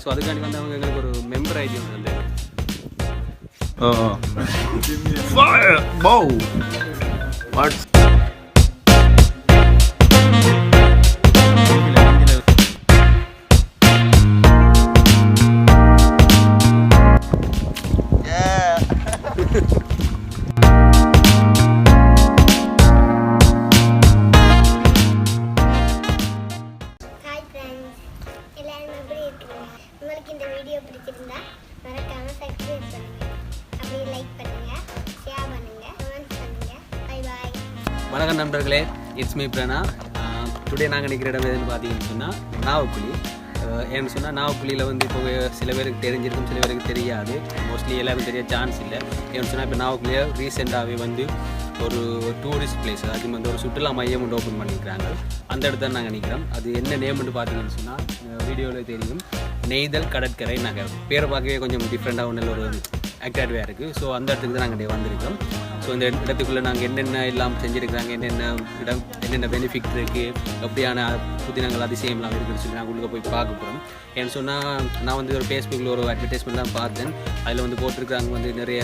So அதுக்காண்டி வந்து அவங்க எங்களுக்கு ஒரு மெம்பர் ஐடி ஒன்று வந்து உங்களுக்கு இந்த வீடியோ பிடிச்சிருந்தா மறக்காம சப்ஸ்கிரைப் பண்ணுங்க, அப்படியே லைக் பண்ணுங்க, ஷேர் பண்ணுங்க, கமெண்ட் பண்ணுங்க. Bye bye. வணக்கம் நண்பர்களே, இட்ஸ் மீ பிரணா. டுடே நாங்கள் நிற்கிற இடம் எதுன்னு பார்த்தீங்கன்னு சொன்னால் நாவக்குழி. ஏன்னு சொன்னால் நாவக்குழியில் வந்து இப்போ சில பேருக்கு தெரிஞ்சிருக்கும், சில பேருக்கு தெரியாது. மோஸ்ட்லி எல்லாருக்கும் தெரிய சான்ஸ் இல்லை. ஏன்னு சொன்னால் இப்போ நாவக்குழியை ரீசெண்டாகவே வந்து ஒரு டூரிஸ்ட் பிளேஸ், அது வந்து ஒரு சுற்றுலா மையம் ஒன்று ஓப்பன் பண்ணியிருக்கிறாங்க. அந்த இடத்துல நாங்கள் நிற்கிறோம். அது என்ன நேம்னு பார்த்தீங்கன்னு சொன்னால் வீடியோவில் தெரியும், நெய்தல் கடற்கரை நகர். பேரை பார்க்கவே கொஞ்சம் டிஃப்ரெண்ட்டாக ஒன்றில் ஒரு ஆக்டிவிட்டியாக இருக்குது. ஸோ அந்த இடத்துக்கு தான் நாங்கள் வந்திருக்கிறோம். ஸோ இந்த இடத்துக்குள்ளே நாங்கள் என்னென்ன எல்லாம் செஞ்சுருக்கிறாங்க, என்னென்ன பெனிஃபிட் இருக்குது, எப்படியான புதினங்கள் அதிசயம்லாம் இருக்குதுன்னு சொல்லி நாங்கள் உள்ளே போய் பார்க்க போகிறோம். ஏன்னு சொன்னால் நான் வந்து ஒரு ஃபேஸ்புக்கில் ஒரு அட்வர்டைஸ்மெண்ட் தான் பார்த்தேன். அதில் வந்து போட்டிருக்காங்க வந்து நிறைய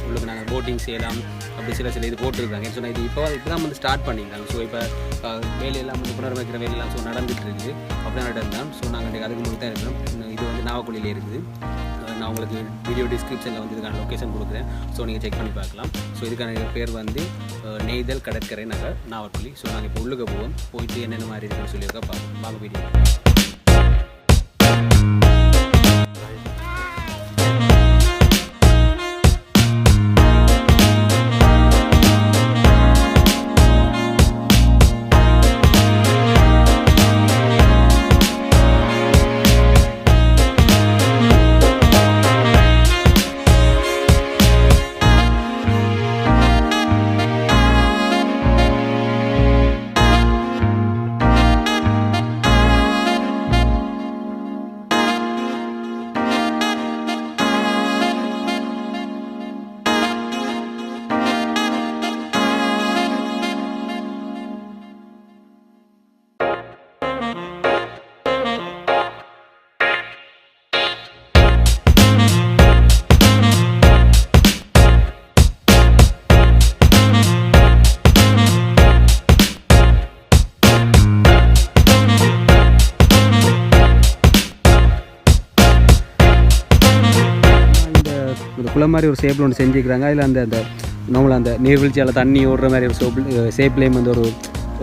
உங்களுக்கு நாங்கள் போட்டிங் செய்யலாம் அப்படி சில இது போட்டிருக்காங்க. ஏன்னு சொன்னால் இது இப்போ தான் வந்து ஸ்டார்ட் பண்ணியிருக்காங்க. ஸோ இப்போ வேலையெல்லாம் வந்து புனரமைக்கிற வேலையெல்லாம் ஸோ நடந்துகிட்டு இருக்குது. அப்படிதான் நடந்தான். ஸோ நாங்கள் அதுக்கு முன்னாடி தான் இருக்கிறோம். இது வந்து நாவக்குழியில் இருக்குது. நான் உங்களுக்கு வீடியோ டிஸ்கிரிப்ஷனில் வந்து இதுக்கான லொக்கேஷன் கொடுக்குறேன். ஸோ நீங்கள் செக் பண்ணி பார்க்கலாம். ஸோ இதுக்கான பேர் வந்து நெய்தல் கடற்கரை நகர் நாவக்குழி. ஸோ நாங்கள் இப்போ உள்ளுக்கு போவோம். போயிட்டு என்னென்ன மாதிரி இருக்குன்னு சொல்லியிருக்கா பார்ப்போம். வாங்க வீடியோ. குளம் மாதிரி ஒரு ஷேப்பில் ஒன்று செஞ்சுக்கிறாங்க. அதில் அந்த நார்மலாக அந்த நீர்வீழ்ச்சியால் தண்ணி ஓடுற மாதிரி ஒரு ஷேப்லேயும் வந்து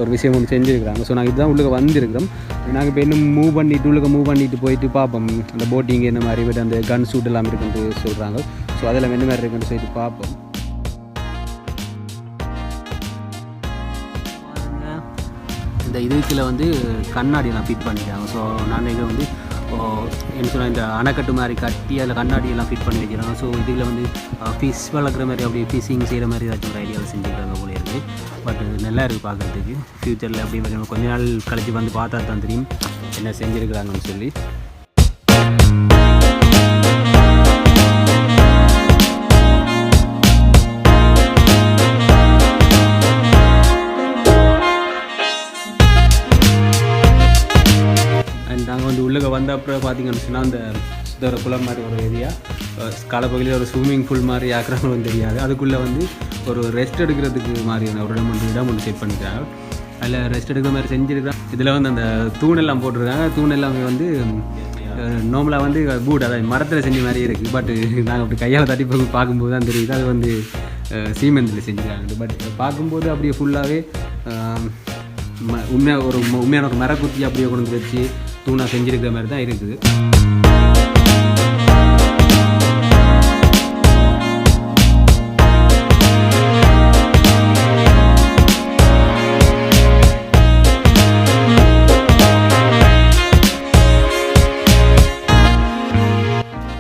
ஒரு விஷயம் ஒன்று செஞ்சுருக்கிறாங்க. ஸோ நாங்கள் இதுதான் உள்ளுக்கு வந்திருக்கிறோம். நாங்கள் இப்போ இன்னும் மூவ் பண்ணிட்டு போயிட்டு பார்ப்போம் அந்த போட்டிங் என்ன மாதிரி விட அந்த கன் ஷூட் எல்லாம் இருக்குன்னு சொல்கிறாங்க. ஸோ அதெல்லாம் என்ன மாதிரி இருக்குன்னு சொல்லிட்டு பார்ப்போம். இந்த இதுக்கில் வந்து கண்ணாடியெல்லாம் ஃபிட் பண்ணிக்கிறாங்க. ஸோ நான் இங்கே வந்து என்ன சொன்னால் இந்த அணைக்கட்டு மாதிரி கட்டி அதில் கண்ணாடியெல்லாம் ஃபிட் பண்ணி வைக்கிறாங்க. ஸோ இதில் வந்து ஃபிஷ் வளர்க்குற மாதிரி அப்படி ஃபிஷிங் செய்கிற மாதிரி ஏதாச்சும் ஒரு ஐடியாவில் செஞ்சுக்கிறாங்க போல இருக்குது. பட் நல்லா இருக்குது பார்க்குறதுக்கு. ஃப்யூச்சரில் அப்படி கொஞ்ச நாள் கழித்து வந்து பார்த்தா தான் தெரியும் என்ன செஞ்சுருக்கிறாங்கன்னு சொல்லி. நாங்கள் வந்து உள்ளே வந்த அப்புறம் பார்த்தீங்கன்னு சொன்னால் அந்த ஒரு குளம் மாதிரி ஒரு ஏரியா, காலப்பகுதியில் ஒரு ஸ்விம்மிங் பூல் மாதிரி ஆக்குறாங்களும் தெரியாது. அதுக்குள்ளே வந்து ஒரு ரெஸ்ட் எடுக்கிறதுக்கு மாதிரியான ஒரு இடம் ஒன்று செட் பண்ணிக்கிறாங்க. அதில் ரெஸ்ட் எடுக்கிற மாதிரி செஞ்சுருக்காங்க. இதில் வந்து அந்த தூணெல்லாம் போட்டிருக்காங்க. தூண் எல்லாமே வந்து நார்மலாக வந்து பூட், அதாவது மரத்தில் செஞ்ச மாதிரி இருக்குது. பட் நாங்கள் அப்படி கையால் தட்டி பார்க்கும்போது தான் தெரியுது அது வந்து சீமெந்தில் செஞ்சுருக்காங்க. பட் பார்க்கும்போது அப்படியே ஃபுல்லாகவே உண்மையான ஒரு மரக்குத்தி அப்படியே கொண்டு வந்து வச்சு தூணாக செஞ்சுருக்கிற மாதிரி தான் இருக்குது.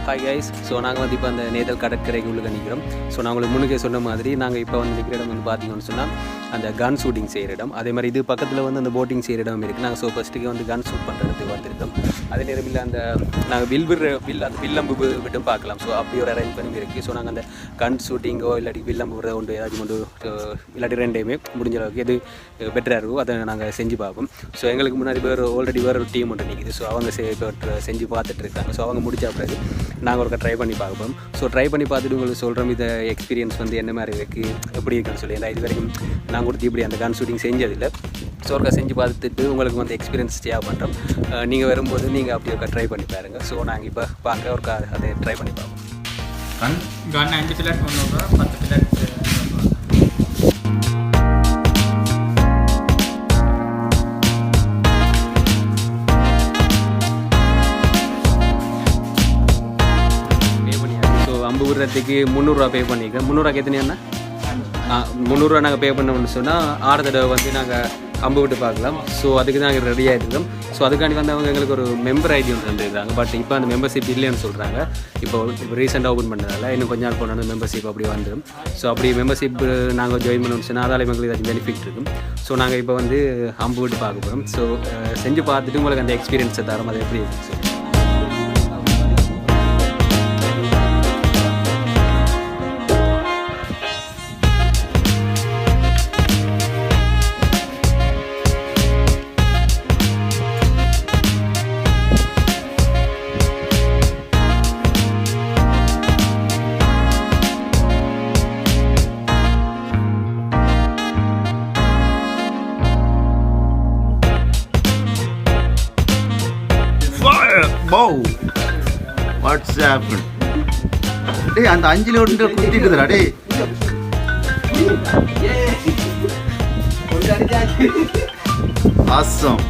Hi guys. ஸோ நாங்கள் வந்து இப்போ அந்த நேதல் கடற்கரைக்கு உள்ள நிற்கிறோம். ஸோ நான் உங்களுக்கு முன்னுக்கே சொன்ன மாதிரி நாங்கள் இப்போ வந்து நிற்கிற இடம் வந்து பார்த்தீங்கன்னு சொன்னால் அந்த கன் ஷூட்டிங் செய்கிற இடம். அதே மாதிரி இது பக்கத்தில் வந்து அந்த போட்டிங் செய்கிற இடம் இருக்குது. நாங்கள் ஸோ ஃபஸ்ட்டுக்கு வந்து கன் ஷூட் பண்ணுறதுக்கு வந்திருக்கோம். அதே நேரம் இல்லை அந்த நாங்கள் அந்த வில்லம்பு விட்டு பார்க்கலாம். ஸோ அப்படி ஒரு அரேஞ்ச் பண்ணி இருக்குது. ஸோ நாங்கள் அந்த கன் ஷூட்டிங்கோ இல்லாட்டி வில்லம்பு விடுறத ஒன்று ஏதாச்சும் கொண்டு இல்லாட்டி ரெண்டையுமே முடிஞ்ச அளவுக்கு எது பெட்டராக இருக்கோ அதை நாங்கள் செஞ்சு பார்ப்போம். ஸோ எங்களுக்கு முன்னாடி ஆல்ரெடி வேறு ஒரு டீம் ஒன்று நிற்கிது. ஸோ அவங்க செஞ்சு பார்த்துட்டு இருக்காங்க. ஸோ அவங்க முடிச்ச பிறகு நாங்கள் ஒருக்கா ட்ரை பண்ணி பார்ப்போம். ஸோ ட்ரை பண்ணி பார்த்துட்டு உங்களுக்கு சொல்கிறோம் இதை எக்ஸ்பீரியன்ஸ் வந்து என்ன மாதிரி இருக்குது எப்படி இருக்குன்னு சொல்லி. ஏன்னா இது வரைக்கும் நான் கொடுத்து இப்படி அந்த கன் ஷூட்டிங் செஞ்சதில்லை. ஸோ ஒருக்கா செஞ்சு பார்த்துட்டு உங்களுக்கு வந்து எக்ஸ்பீரியன்ஸ் ஷேர் பண்ணுறோம். நீங்கள் வரும்போது நீங்கள் அப்படி ஒருக்கா ட்ரை பண்ணி பாருங்கள். ஸோ நாங்கள் இப்போ பார்க்க ஒருக்கா அதை ட்ரை பண்ணி பார்ப்போம். கன் 5 பில்லட் கொண்டு வரோம், 10 பில்லட் அம்பு விடுறதுக்கு 300 ரூபா பே பண்ணியிருக்கேன். 300 எத்தனையாண்ணா? 300 நாங்கள் பே பண்ணோம்னு சொன்னால் 6 தடவை வந்து நாங்கள் அம்பு விட்டு பார்க்கலாம். ஸோ அதுக்கு தான் நாங்கள் ரெடியாக இருக்கோம். ஸோ அதுக்காண்டி வந்து அவங்க எங்களுக்கு ஒரு மெம்பர் ஐடி ஒன்று தந்துருக்காங்க. பட் இப்போ அந்த மெம்பர்ஷிப் இல்லைன்னு சொல்கிறாங்க. இப்போ ரீசெண்டாக ஓப்பன் பண்ணதால் இன்னும் கொஞ்ச நாள் போனோம் மெம்பர்ஷிப் அப்படி வந்துடும். ஸோ அப்படி மெம்பர்ஷிப் நாங்கள் ஜாயின் பண்ணணும்னு சொன்னால் அதால் எங்களுக்கு ஏதாச்சும் பெனிஃபிட் இருக்கும். ஸோ நாங்கள் இப்போ வந்து அம்பு விட்டு பார்க்க போகிறோம். ஸோ செஞ்சு பார்த்துட்டு உங்களுக்கு அந்த எக்ஸ்பீரியன்ஸை தரோம். அது எப்படி இருக்குது? Wow, what's happened? Hey, and the Anjali would put it there, hey. Awesome.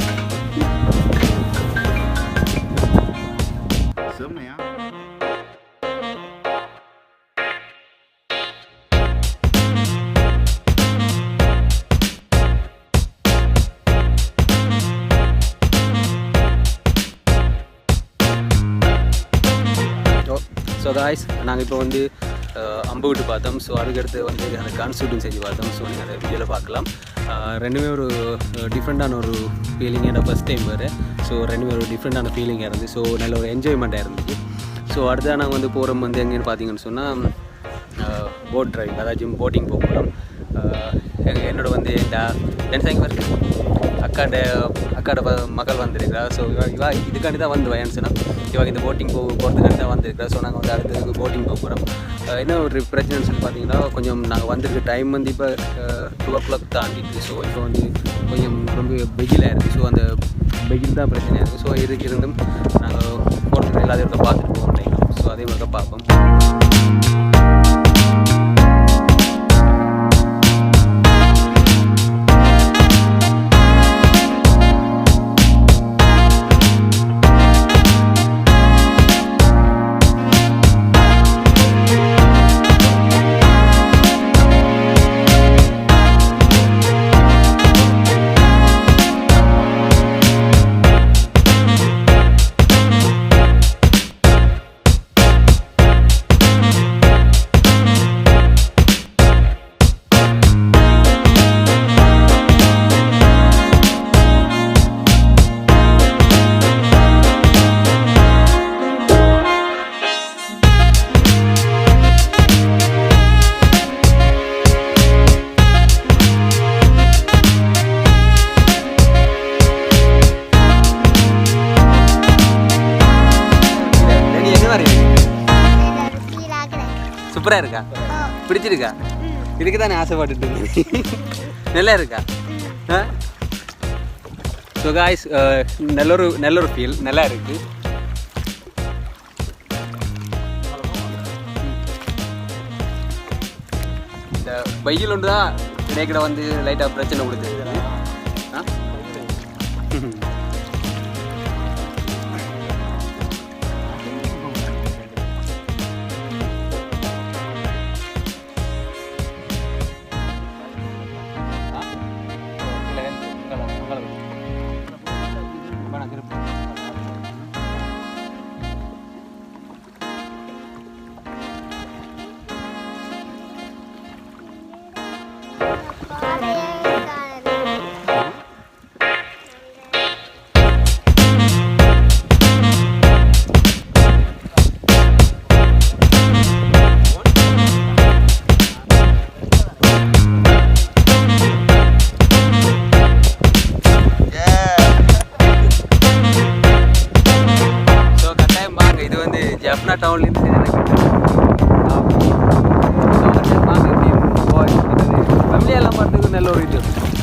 So guys, நாங்கள் இப்போ வந்து அம்பு விட்டு பார்த்தோம். ஸோ அதுக்கடுத்து வந்து அந்த கன் ஷூட்டிங் செஞ்சு பார்த்தோம். ஸோ நீங்கள் அந்த வீடியோவில் பார்க்கலாம். ரெண்டுமே ஒரு டிஃப்ரெண்ட்டான ஒரு ஃபீலிங். என்னோட ஃபஸ்ட் டைம் வேறு. ஸோ ரெண்டுமே ஒரு டிஃப்ரெண்ட்டான ஃபீலிங்காக இருந்துச்சு. ஸோ நல்ல ஒரு என்ஜாய்மெண்ட்டாக இருந்துச்சு. ஸோ அடுத்ததாக நாங்கள் வந்து போகிறோம் வந்து எங்கேன்னு பார்த்தீங்கன்னு சொன்னால் போட் ட்ரைவிங், அதாச்சும் போட்டிங் போக போகிறோம். என்னோட வந்து இந்த ஃப்ரெண்ட்ஸ் வருது அக்காட மகள் வந்திருக்கிறா. ஸோ இவா இதுக்காண்டி தான் வந்து ஏன்னு சொன்னால் இவங்க இந்த போட்டிங் போகிறதுக்காண்டி தான் வந்திருக்கிறா. ஸோ நாங்கள் வந்து அடுத்ததுக்கு போட்டிங் போக போகிறோம். என்ன ஒரு பிரச்சனைன்னு சொல்லி பார்த்தீங்கன்னா கொஞ்சம் நாங்கள் வந்திருக்க டைம் வந்து இப்போ 2 o'clock தாண்டிட்டு. ஸோ இப்போ வந்து கொஞ்சம் ரொம்ப வெயிலாக இருக்குது. ஸோ அந்த வெயில் தான் பிரச்சனையாக இருக்குது. ஸோ இதுக்கு இருந்தும் நாங்கள் போகிறதுக்கு எல்லாத்தையும் இருக்க பார்த்துட்டு போவோம். ஸோ அதே மாதிரி தான் பார்ப்போம். சூப்பராக இருக்கா? பிடிச்சிருக்கா? இதுக்கு தானே ஆசைப்பட்டுட்டு நல்லா இருக்கா? ஸோ காய்ஸ், நல்ல ஒரு ஃபீல் நல்லா இருக்குது. இந்த வெயில் ஒன்று தான் நினைக்கிற வந்து லைட்டாக பிரச்சனை கொடுத்துருக்கு. பிரனா டவுன்லேருந்து ஃபேமிலியெல்லாம் பார்த்துக்கு நல்ல ஒரு இது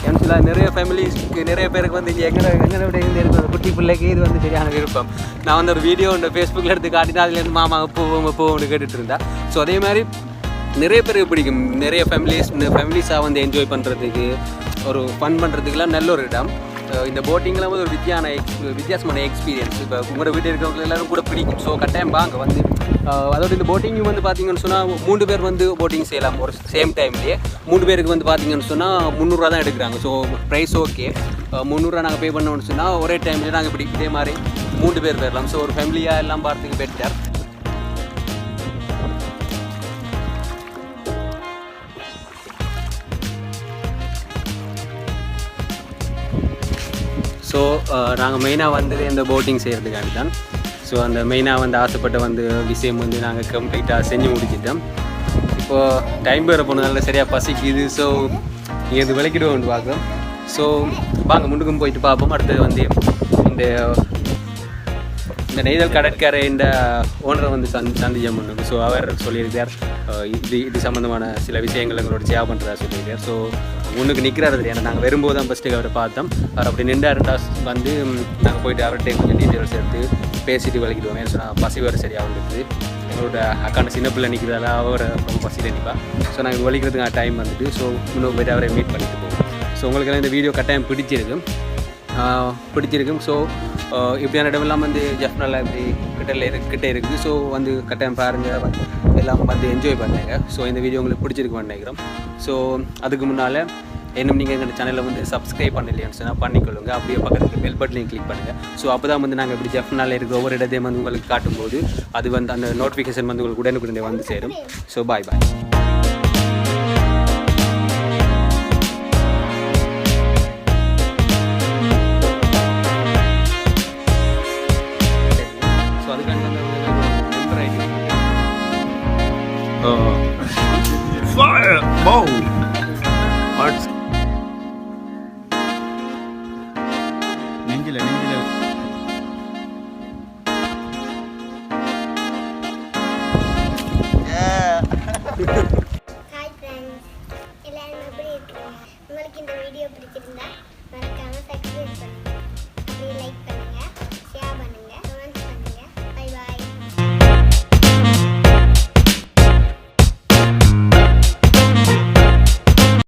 ஏன்னு சொல்ல நிறைய ஃபேமிலிஸ்க்கு நிறைய பேருக்கு வந்து இது எங்களோட இருந்து இருக்கிற குட்டி பிள்ளைக்கு இது வந்து சரியான விருப்பம். நான் வந்து ஒரு வீடியோ இந்த ஃபேஸ்புக்கில் எடுத்து காட்டினா அதுலேருந்து மாமா போவோம்னு கேட்டுட்டு இருந்தேன். ஸோ அதே மாதிரி நிறைய பேருக்கு பிடிக்கும். நிறைய ஃபேமிலிஸாக வந்து என்ஜாய் பண்ணுறதுக்கு ஒரு ஃபன் பண்ணுறதுக்குலாம் நல்ல ஒரு இடம். இந்த போட்டிங்லாம் வந்து ஒரு வித்தியாசமான எக்ஸ்பீரியன்ஸ். இப்போ உங்களோட வீட்டில் இருக்கிறவங்க எல்லோரும் கூட பிடிக்கும். ஸோ கட்டாயம் வாங்க வந்து அதோட இந்த போட்டிங் வந்து பார்த்தீங்கன்னு சொன்னால் 3 பேர் வந்து போட்டிங் செய்யலாம் ஒரு சேம் டைம்லேயே. 3 பேருக்கு வந்து பார்த்தீங்கன்னு சொன்னால் 300 தான் எடுக்கிறாங்க. So price okay. 300 நாங்கள் பே பண்ணோம்னு சொன்னால் ஒரே டைம்லேயே நாங்கள் இப்படி இதே மாதிரி 3 பேர் போயிடலாம். ஸோ ஒரு ஃபேமிலியாக எல்லாம் பார்த்துக்கு பெட்டர். ஸோ நாங்கள் மெயினாக வந்தது இந்த போட்டிங் செய்கிறதுக்காண்டி தான். ஸோ அந்த மெயினாக வந்து ஆசைப்பட்ட வந்து விஷயம் வந்து நாங்கள் கம்ப்ளீட்டாக செஞ்சு முடிச்சிட்டோம். இப்போது டைம் வேறு போனதால சரியாக பசிக்குது. ஸோ இங்கே இது விளக்கிடுவோம்னு பார்க்குறோம். ஸோ வாங்க முன்னுக்கும் போயிட்டு பார்ப்போம். அடுத்தது வந்து இந்த நெய்தல் கடற்கரை இந்த ஓனரை வந்து சந்திச்ச முன்னுக்கு. ஸோ அவர் சொல்லியிருக்கார் இது சம்மந்தமான சில விஷயங்கள் எங்களோட ஷேர் பண்ணுறதா சொல்லியிருக்கார். ஸோ முன்னுக்கு நிற்கிறாரு தெரியாது. நாங்கள் வரும்போது தான் ஃபஸ்ட்டு அவரை பார்த்தோம். அவர் அப்படி நின்றாருண்டா வந்து நாங்கள் போயிட்டு அவர்கிட்ட கொஞ்சம் டீட்டெயில்ஸ் எடுத்து பேசிட்டு விளக்கிடுவோம். ஏன்னு சொன்னால் பசி வேறு சரியாக வந்துடுது. எங்களோட அக்கான சின்ன பிள்ளை நிற்கிறதால அவர் ரொம்ப பசியில் நிற்பாள். ஸோ நாங்கள் வலிக்கிறதுக்கான டைம் வந்துட்டு. ஸோ முன்னுக்கு போய்ட்டு அவரை மீட் பண்ணிட்டு போவோம். ஸோ உங்களுக்கெல்லாம் இந்த வீடியோ கட்டாயம் பிடிச்சிருக்கும். ஸோ இப்படியான இடமெல்லாம் வந்து ஜெஃப்னெல்லாம் இப்படி கிட்ட இருக்குது. ஸோ வந்து கட்டாயம் பாருங்கள், எல்லாம் வந்து என்ஜாய் பண்ணுங்க. ஸோ இந்த வீடியோ உங்களுக்கு பிடிச்சிருக்குன்னு நினைக்கிறோம். ஸோ அதுக்கு முன்னால் இன்னும் நீங்கள் எங்கள் சேனலில் வந்து சப்ஸ்கிரைப் பண்ணலையான்னு சொன்னால் பண்ணிக்கொள்ளுங்க. அப்படியே பக்கத்துக்கு பெல் பட்டனையும் கிளிக் பண்ணுங்கள். ஸோ அப்போ தான் வந்து நாங்கள் இப்படி ஜெஃப்னால் இருக்கிற ஒவ்வொரு இடத்தையும் வந்து உங்களுக்கு காட்டும்போது அது வந்து அந்த நோட்டிஃபிகேஷன் வந்து உங்களுக்கு உடனுக்குடனே வந்து சேரும். So bye. ஸோ அதுக்காண்டி